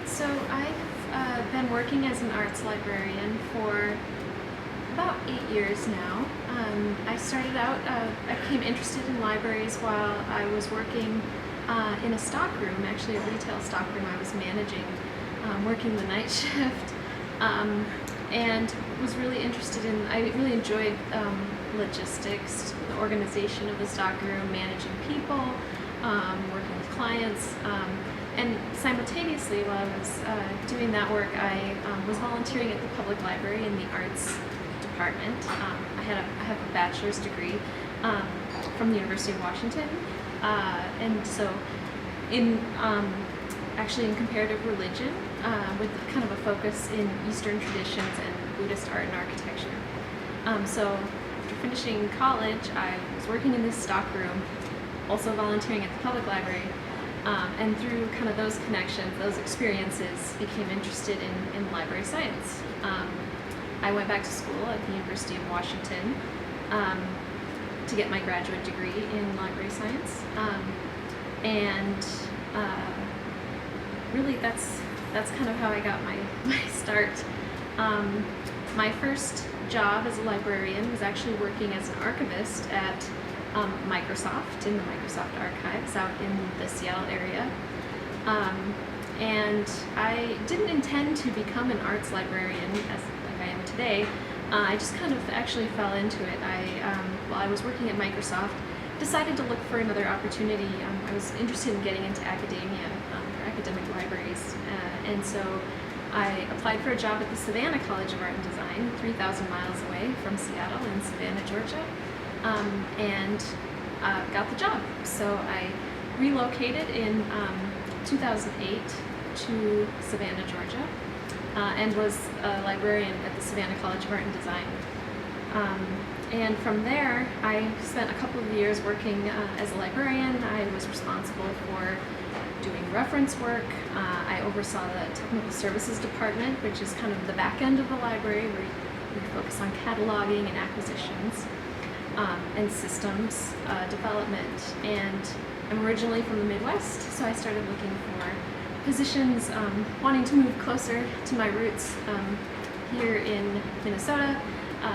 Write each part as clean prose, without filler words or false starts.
So I've been working as an arts librarian for about 8 years now. I started out, I became interested in libraries while I was working in a stockroom, actually a retail stockroom I was managing, working the night shift, and was really interested in, I really enjoyed logistics, the organization of the stockroom, managing people, working with clients. And simultaneously, while I was doing that work, I was volunteering at the public library in the arts department. I have a bachelor's degree from the University of Washington, and so actually in comparative religion, with kind of a focus in Eastern traditions and Buddhist art and architecture. So after finishing college, I was working in this stockroom, also volunteering at the public library. And through kind of those connections, those experiences, became interested in library science. I went back to school at the University of Washington to get my graduate degree in library science. And really that's kind of how I got my start. My first job as a librarian was actually working as an archivist at Microsoft, in the Microsoft archives out in the Seattle area. And I didn't intend to become an arts librarian like I am today. I just kind of actually fell into it. While I was working at Microsoft, decided to look for another opportunity. I was interested in getting into academia, for academic libraries. And so I applied for a job at the Savannah College of Art and Design, 3,000 miles away from Seattle in Savannah, Georgia. And got the job. So I relocated in 2008 to Savannah, Georgia, and was a librarian at the Savannah College of Art and Design. And from there, I spent a couple of years working as a librarian. I was responsible for doing reference work. I oversaw the technical services department, which is kind of the back end of the library, where we focus on cataloging and acquisitions. And systems development. And I'm originally from the Midwest, so I started looking for positions, wanting to move closer to my roots here in Minnesota.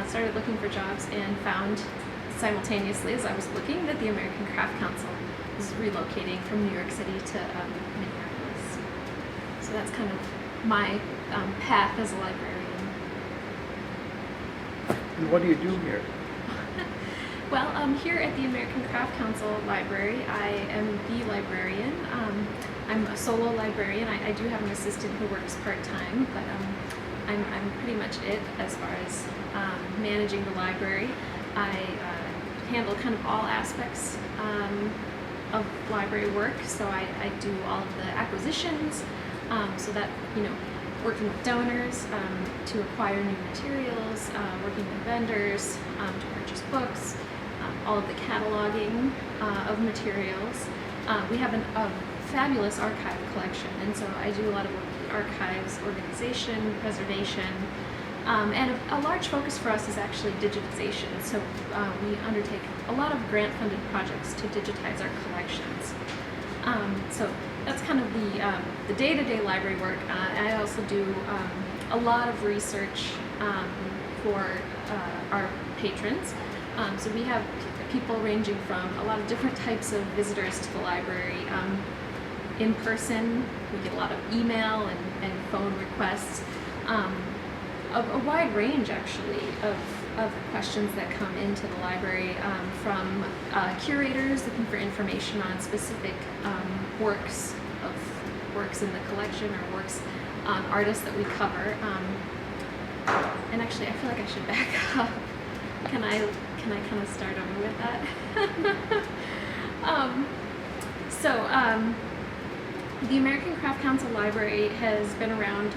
Started looking for jobs and found simultaneously as I was looking that the American Craft Council was relocating from New York City to Minneapolis. So that's kind of my path as a librarian. And what do you do here? Well, here at the American Craft Council Library, I am the librarian. I'm a solo librarian. I do have an assistant who works part-time, but I'm pretty much it as far as managing the library. I handle kind of all aspects of library work, so I do all of the acquisitions, so that, working with donors to acquire new materials, working with vendors to purchase books, all of the cataloging of materials. We have a fabulous archive collection, and so I do a lot of work with archives, organization, preservation, and a large focus for us is actually digitization. So we undertake a lot of grant-funded projects to digitize our collections. So that's kind of the day-to-day library work. I also do a lot of research for our patrons. So we have people ranging from a lot of different types of visitors to the library. In person, we get a lot of email and phone requests. A wide range, actually, of questions that come into the library, from curators looking for information on specific works in the collection, or works on artists that we cover. And actually, I feel like I should back up. Can I kind of start over with that? The American Craft Council Library has been around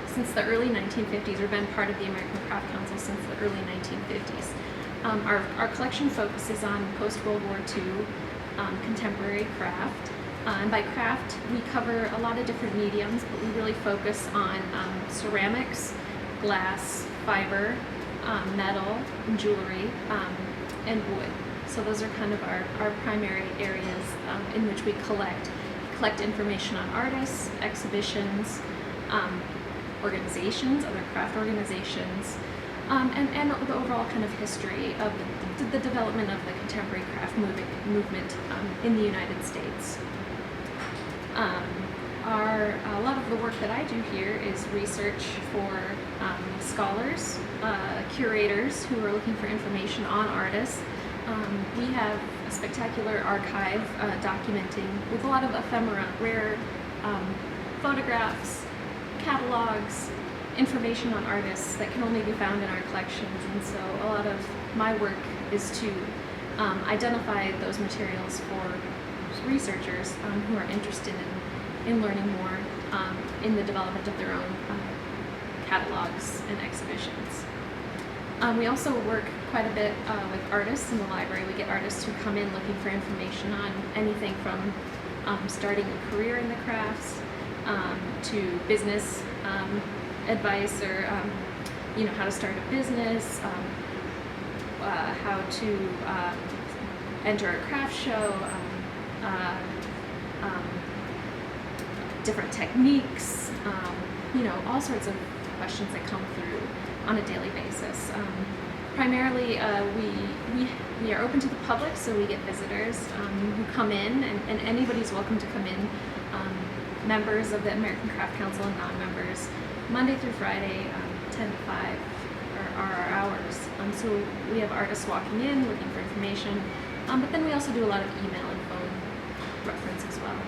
since the early 1950s, or been part of the American Craft Council since the early 1950s. Our collection focuses on post-World War II contemporary craft. And by craft, we cover a lot of different mediums, but we really focus on ceramics, glass, fiber, metal, jewelry, and wood. So those are kind of our primary areas in which we collect collect information on artists, exhibitions, organizations, other craft organizations, and the overall kind of history of the development of the contemporary craft movement in the United States. A lot of the work that I do here is research for scholars, curators who are looking for information on artists. We have a spectacular archive documenting with a lot of ephemera, rare photographs, catalogs, information on artists that can only be found in our collections. And so a lot of my work is to identify those materials for researchers who are interested in learning more in the development of their own catalogs and exhibitions. We also work quite a bit with artists in the library. We get artists who come in looking for information on anything from starting a career in the crafts to business advice, or how to start a business, how to enter a craft show, different techniques, all sorts of questions that come through on a daily basis. Primarily, we are open to the public, so we get visitors who come in, and anybody's welcome to come in. Members of the American Craft Council and non-members, Monday through Friday, 10 to 5 are our hours. So we have artists walking in looking for information, but then we also do a lot of email and phone reference as well.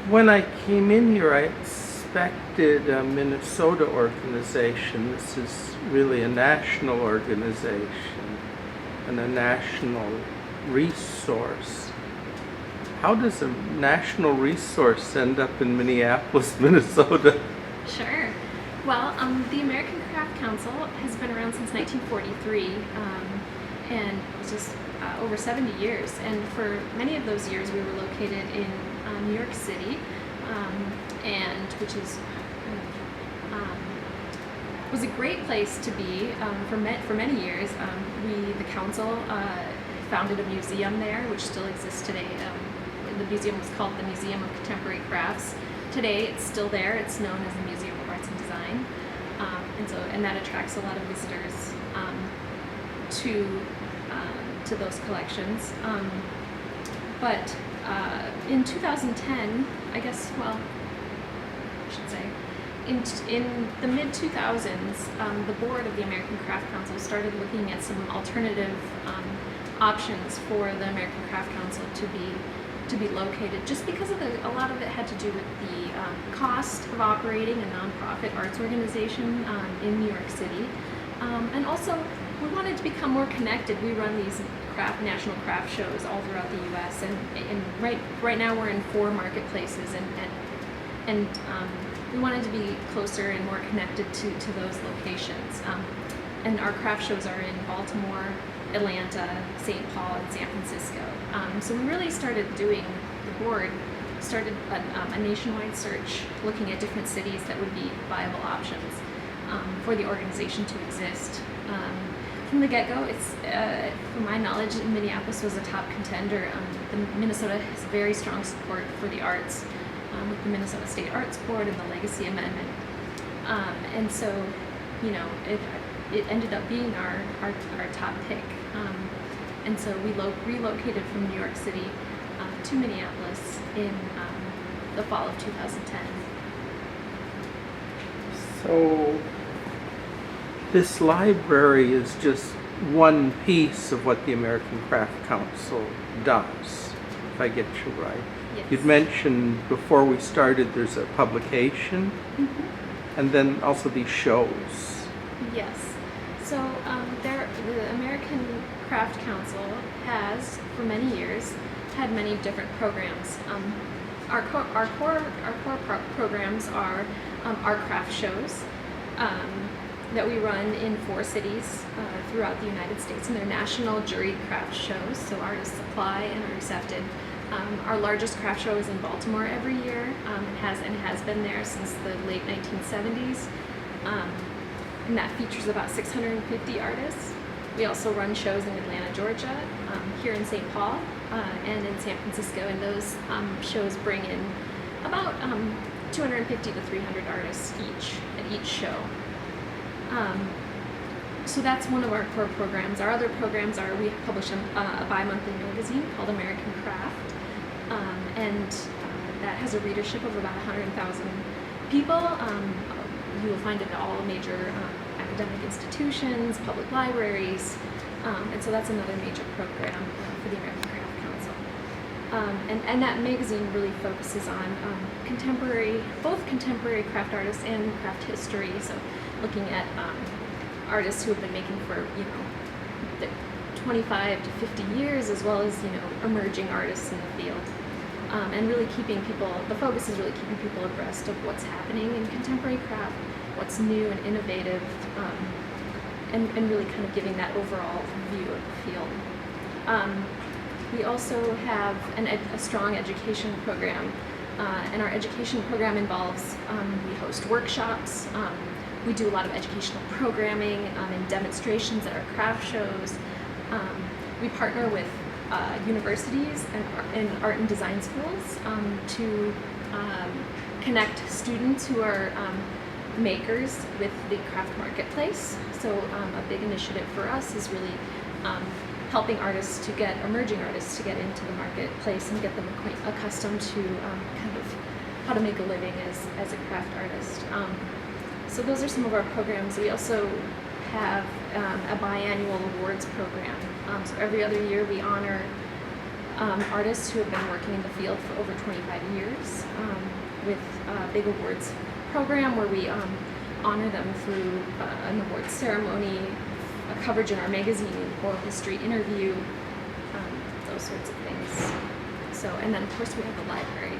When I came in here, I expected a Minnesota organization. This is really a national organization and a national resource. How does a national resource end up in Minneapolis, Minnesota? Sure. Well, the American Craft Council has been around since 1943, and it's just over 70 years. And for many of those years, we were located in New York City, and which is was a great place to be for many years. The council founded a museum there, which still exists today. The museum was called the Museum of Contemporary Crafts. Today, it's still there. It's known as the Museum of Arts and Design, and that attracts a lot of visitors to those collections. But in 2010, I guess, well, I should say, in the mid-2000s, the board of the American Craft Council started looking at some alternative options for the American Craft Council to be located, just because of a lot of it had to do with the cost of operating a nonprofit arts organization in New York City, and also we wanted to become more connected. We run these national craft shows all throughout the U.S. and right now we're in 4 marketplaces, and we wanted to be closer and more connected to those locations. And our craft shows are in Baltimore, Atlanta, St. Paul, and San Francisco. So we really started the board started a nationwide search looking at different cities that would be viable options for the organization to exist. From the get-go, it's, from my knowledge, Minneapolis was a top contender. Minnesota has very strong support for the arts with the Minnesota State Arts Board and the Legacy Amendment. And so, it ended up being our top pick. And so we relocated from New York City to Minneapolis in the fall of 2010. So this library is just one piece of what the American Craft Council does, if I get you right. Yes. You'd mentioned before we started there's a publication, and then also these shows. Yes. So the American Craft Council has, for many years, had many different programs. Our core programs are our craft shows that we run in 4 cities throughout the United States, and they're national juried craft shows, so artists apply and are accepted. Our largest craft show is in Baltimore every year. It has been there since the late 1970s, and that features about 650 artists. We also run shows in Atlanta, Georgia, here in St. Paul, and in San Francisco, and those shows bring in about 250 to 300 artists at each show. So that's one of our core programs. Our other programs are we publish a bi-monthly magazine called American Craft, and that has a readership of about 100,000 people. You will find it at all major academic institutions, public libraries, and so that's another major program for the American Craft Council. And that magazine really focuses on both contemporary craft artists and craft history. So looking at artists who have been making for 25 to 50 years, as well as emerging artists in the field. And really the focus is really keeping people abreast of what's happening in contemporary craft, what's new and innovative, and really kind of giving that overall view of the field. We also have a strong education program, and our education program involves, we host workshops, we do a lot of educational programming and demonstrations at our craft shows. We partner with universities and art and design schools to connect students who are makers with the craft marketplace. So a big initiative for us is really helping emerging artists to get into the marketplace and get them accustomed to kind of how to make a living as a craft artist. So those are some of our programs. We also have a biannual awards program. So every other year we honor artists who have been working in the field for over 25 years with a big awards program where we honor them through an awards ceremony, a coverage in our magazine, oral history interview, those sorts of things. So, and then of course we have the library.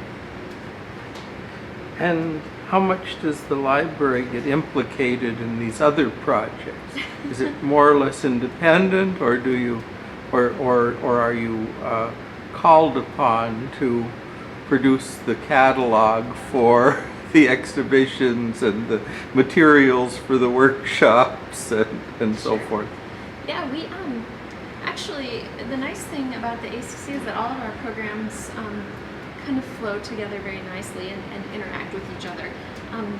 And how much does the library get implicated in these other projects? Is it more or less independent, or do you, or are you called upon to produce the catalog for the exhibitions and the materials for the workshops and so forth? Yeah, we actually, the nice thing about the ACC is that all of our programs kind of flow together very nicely and interact with each other.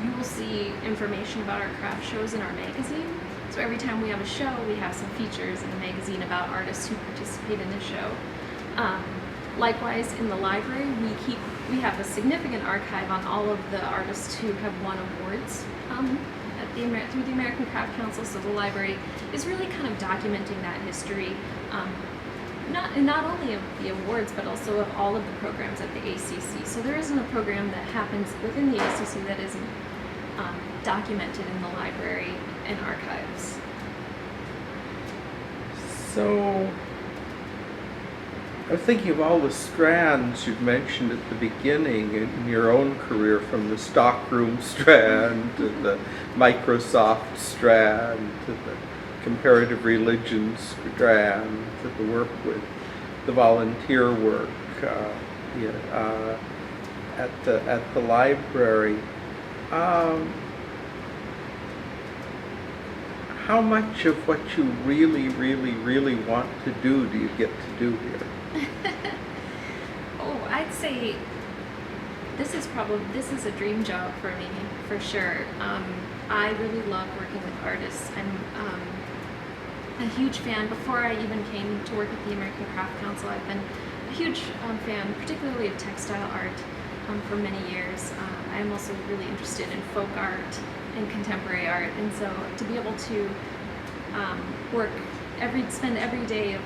You will see information about our craft shows in our magazine. So every time we have a show, we have some features in the magazine about artists who participate in the show. Likewise, in the library, we have a significant archive on all of the artists who have won awards through the American Craft Council. So the library is really kind of documenting that history, not only of the awards, but also of all of the programs at the ACC. So there isn't a program that happens within the ACC that isn't documented in the library and archives. So I was thinking of all the strands you've mentioned at the beginning in your own career, from the stockroom strand to the Microsoft strand to the comparative religion strand to the work with the volunteer work at the library. How much of what you really want to do you get to do here? Oh, I'd say this is a dream job for me, for sure. I really love working with artists. I'm a huge fan. Before I even came to work at the American Craft Council, I've been a huge fan, particularly of textile art, for many years. I'm also really interested in folk art and contemporary art, and so to be able to spend every day of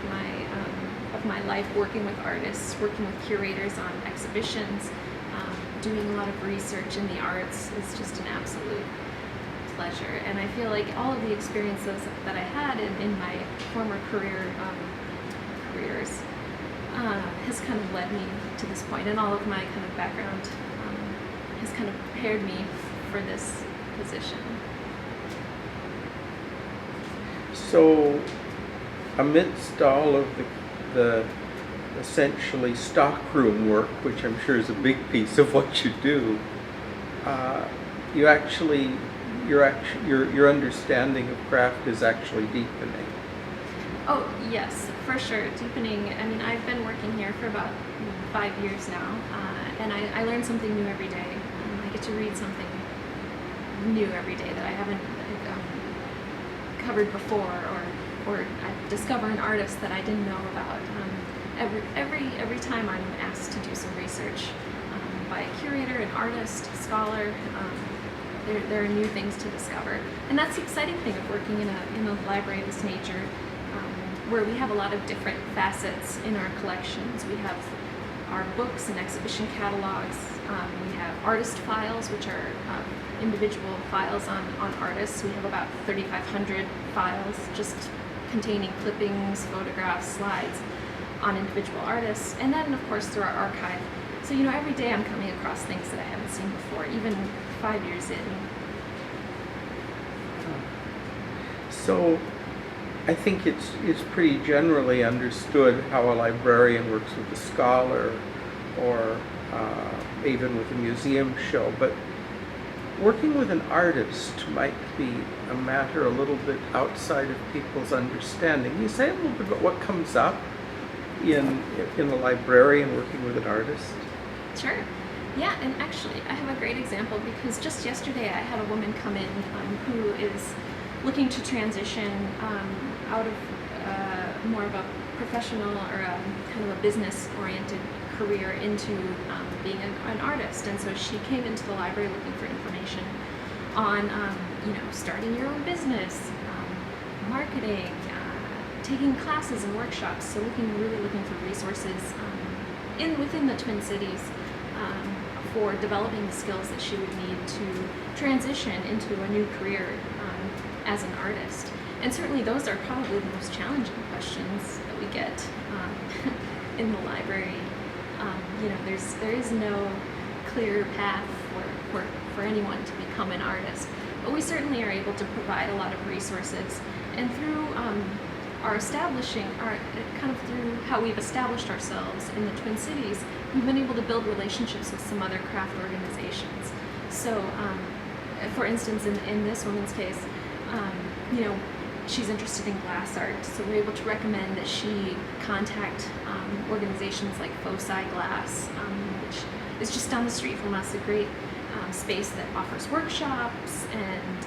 my life working with artists, working with curators on exhibitions, doing a lot of research in the arts is just an absolute pleasure. And I feel like all of the experiences that I had in my former careers has kind of led me to this point, and all of my kind of background has kind of prepared me for this position. So amidst all of the essentially stockroom work, which I'm sure is a big piece of what you do, your understanding of craft is actually deepening. Oh, yes, for sure. Deepening. I mean, I've been working here for about 5 years now, and I learn something new every day. I get to read something new every day that I haven't covered before, or I discover an artist that I didn't know about. Every time I'm asked to do some research by a curator, an artist, a scholar. There are new things to discover, and that's the exciting thing of working in a library of this nature, where we have a lot of different facets in our collections. We have our books and exhibition catalogs. We have artist files, which are individual files on artists. We have about 3,500 files just containing clippings, photographs, slides on individual artists, and then of course through our archive. So every day I'm coming across things that I haven't seen before, even 5 years in. So I think it's pretty generally understood how a librarian works with a scholar, or even with a museum show, but working with an artist might be a matter a little bit outside of people's understanding. Can you say a little bit about what comes up in a librarian working with an artist? Sure. Yeah, and actually I have a great example, because just yesterday I had a woman come in who is looking to transition out of more of a professional or kind of a business-oriented career into being an artist. And so she came into the library looking for information on starting your own business, marketing, taking classes and workshops. So really looking for resources within the Twin Cities for developing the skills that she would need to transition into a new career as an artist. And certainly those are probably the most challenging questions that we get in the library. There is no clear path for anyone to become an artist, but we certainly are able to provide a lot of resources. And through through how we've established ourselves in the Twin Cities, we've been able to build relationships with some other craft organizations. So, for instance, in this woman's case, she's interested in glass art, so we're able to recommend that she contact organizations like Foci Glass, which is just down the street from us, a great space that offers workshops and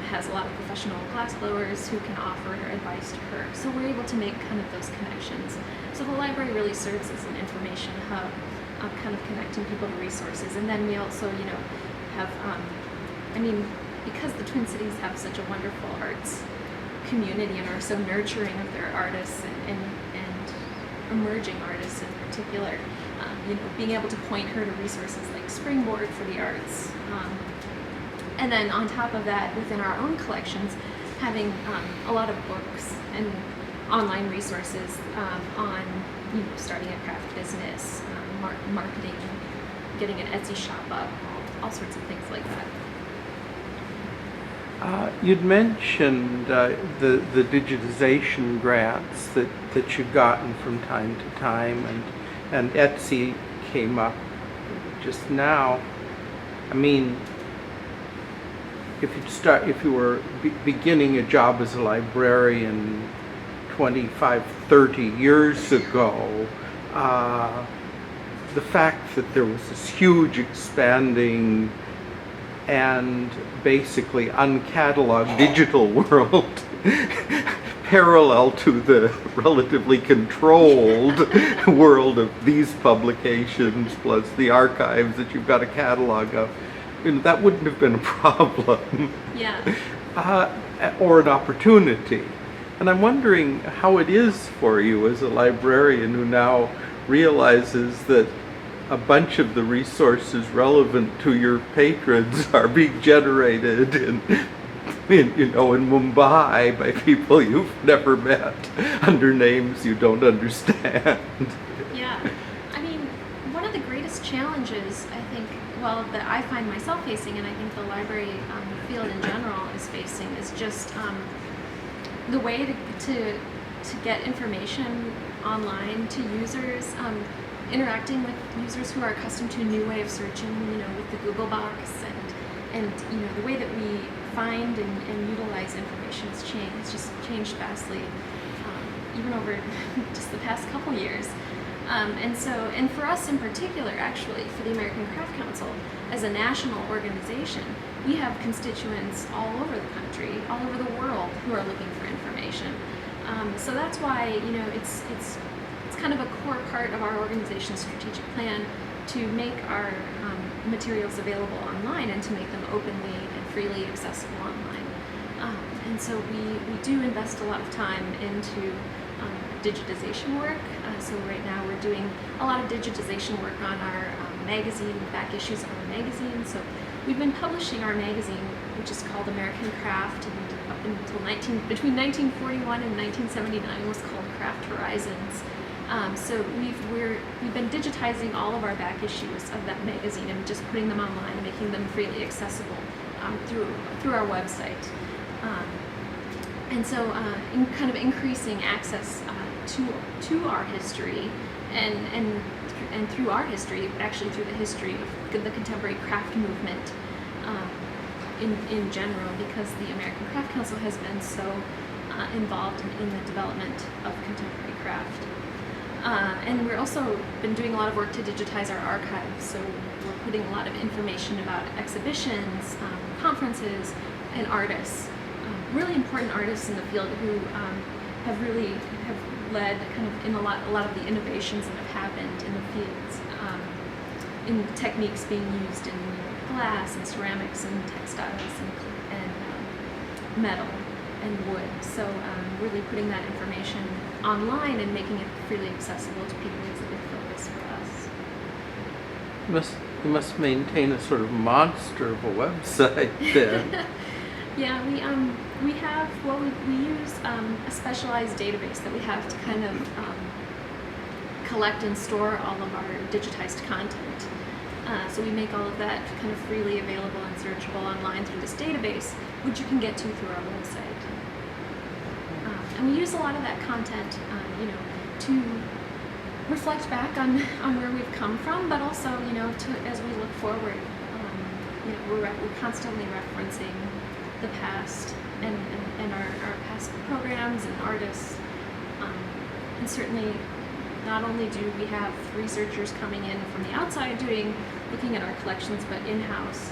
has a lot of professional glass blowers who can offer advice to her. So we're able to make kind of those connections. So the library really serves as an information hub, kind of connecting people to resources. And then we also, have, because the Twin Cities have such a wonderful arts community and are so nurturing of their artists and emerging artists in particular, being able to point her to resources like Springboard for the Arts. And then on top of that, within our own collections, having a lot of books and online resources on starting a craft business, marketing, getting an Etsy shop up, all sorts of things like that. You'd mentioned the digitization grants that you've gotten from time to time, and Etsy came up just now. I mean, if you were beginning a job as a librarian 25, 30 years ago, the fact that there was this huge expanding and basically uncatalogued digital world parallel to the relatively controlled world of these publications, plus the archives that you've got a catalog of, that wouldn't have been a problem. Yeah. Or an opportunity. And I'm wondering how it is for you as a librarian who now realizes that a bunch of the resources relevant to your patrons are being generated in Mumbai by people you've never met under names you don't understand. Yeah. I mean, one of the greatest challenges, I think, that I find myself facing, and I think the library field in general is facing, is just the way to get information online to users, interacting with users who are accustomed to a new way of searching, with the Google box, and the way that we find and utilize information has changed. It's just changed vastly even over just the past couple years. And for us in particular, actually, for the American Craft Council, as a national organization, we have constituents all over the country, all over the world, who are looking for information. So that's why, it's kind of a core part of our organization's strategic plan to make our materials available online and to make them openly and freely accessible online. And so we do invest a lot of time into digitization work. So right now we're doing a lot of digitization work on our magazine, back issues of our magazine. So we've been publishing our magazine, which is called American Craft, and up until between 1941 and 1979 was called Craft Horizons. So we've been digitizing all of our back issues of that magazine and just putting them online and making them freely accessible through our website. And so kind of increasing access to our history and through our history, actually through the history of the contemporary craft movement in general, because the American Craft Council has been so involved in the development of contemporary craft. And we're also been doing a lot of work to digitize our archives, so we're putting a lot of information about exhibitions, conferences, and artists, really important artists in the field who have led kind of in a lot of the innovations that have happened in the fields, in techniques being used in glass and ceramics and textiles and metal and wood. So really putting that information online and making it freely accessible to people is a big focus for us. You must maintain a sort of monster of a website then. Yeah, we have, we use a specialized database that we have to kind of collect and store all of our digitized content. So we make all of that kind of freely available and searchable online through this database, which you can get to through our website. And we use a lot of that content, to reflect back on where we've come from, but also, as we look forward, we're constantly referencing the past and our past programs and artists. And certainly, not only do we have researchers coming in from the outside looking at our collections, but in-house,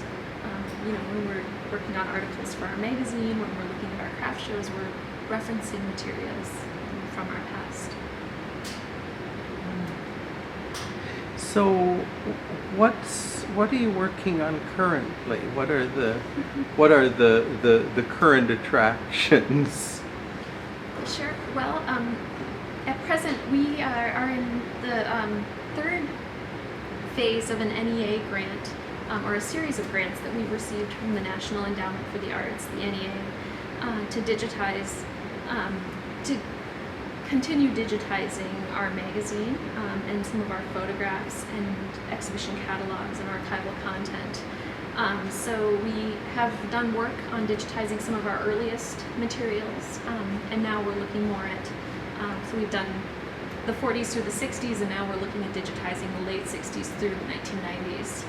when we're working on articles for our magazine, when we're looking at our craft shows, we're referencing materials from our past. So, what are you working on currently? What are the current attractions? Sure. Well, at present we are in the third phase of an NEA grant, or a series of grants that we've received from the National Endowment for the Arts, the NEA, to digitize, to continue digitizing our magazine and some of our photographs and exhibition catalogs and archival content. So we have done work on digitizing some of our earliest materials, and now we're looking more at, so we've done the 40s through the 60s, and now we're looking at digitizing the late 60s through the 1990s.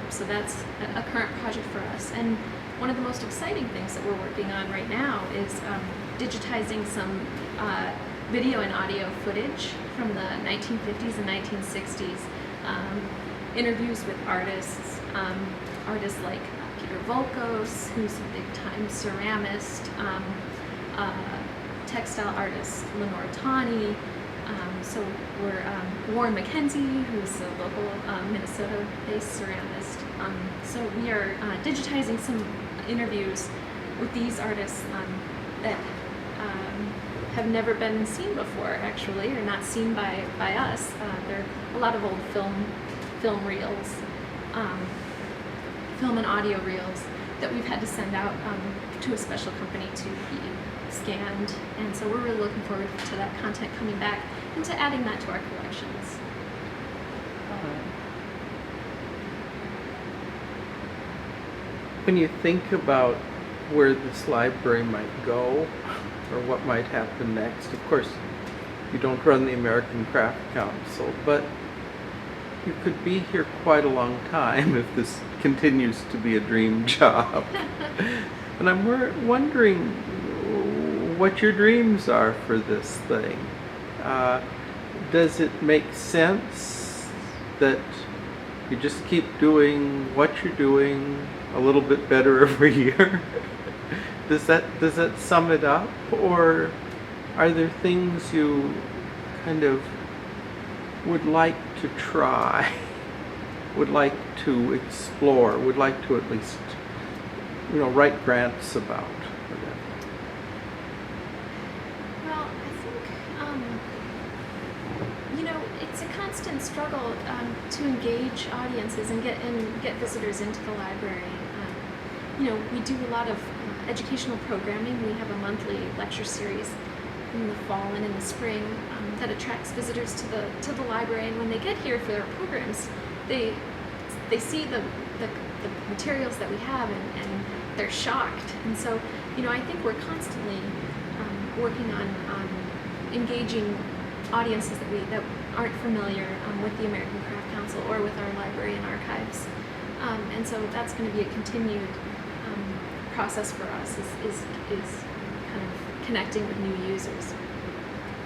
So that's a current project for us. And one of the most exciting things that we're working on right now is digitizing some video and audio footage from the 1950s and 1960s, interviews with artists, artists like Peter Volkos, who's a big-time ceramist, textile artist Lenore Tawney, so we're Warren McKenzie, who's a local Minnesota-based ceramist. So we are digitizing some interviews with these artists that have never been seen before, actually, or not seen by us. There are a lot of old film reels, film and audio reels that we've had to send out to a special company to be scanned, and so we're really looking forward to that content coming back and to adding that to our collections. When you think about where this library might go, or what might happen next, of course, you don't run the American Craft Council, but you could be here quite a long time if this continues to be a dream job. And I'm wondering, what your dreams are for this thing. Does it make sense that you just keep doing what you're doing a little bit better every year? Does that sum it up, or are there things you kind of would like to try, would like to explore, would like to at least, write grants about? Well, I think, it's a constant struggle to engage audiences and get visitors into the library. We do a lot of educational programming. We have a monthly lecture series in the fall and in the spring that attracts visitors to the library. And when they get here for their programs, they see the materials that we have, and they're shocked. And so, I think we're constantly working on engaging audiences that aren't familiar with the American Craft Council or with our library and archives. And so that's going to be a continued process for us, is kind of connecting with new users.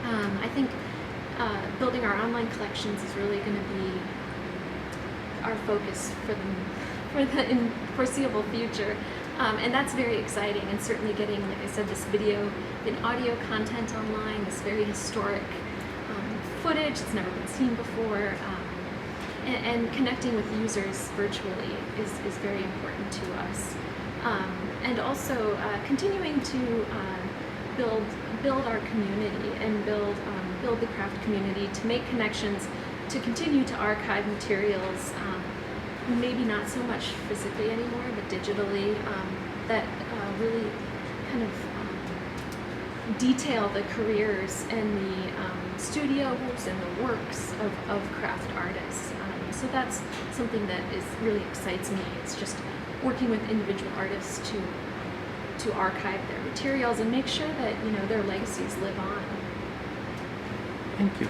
I think building our online collections is really going to be our focus for the foreseeable future. And that's very exciting, and certainly getting, like I said, this video and audio content online, this very historic footage that's never been seen before, and connecting with users virtually is very important to us. And also continuing to build our community and build the craft community, to make connections, to continue to archive materials, maybe not so much physically anymore, but digitally, that really kind of detail the careers and the studios and the works of craft artists. So that's something that really excites me. It's just working with individual artists to archive their materials and make sure that their legacies live on. Thank you.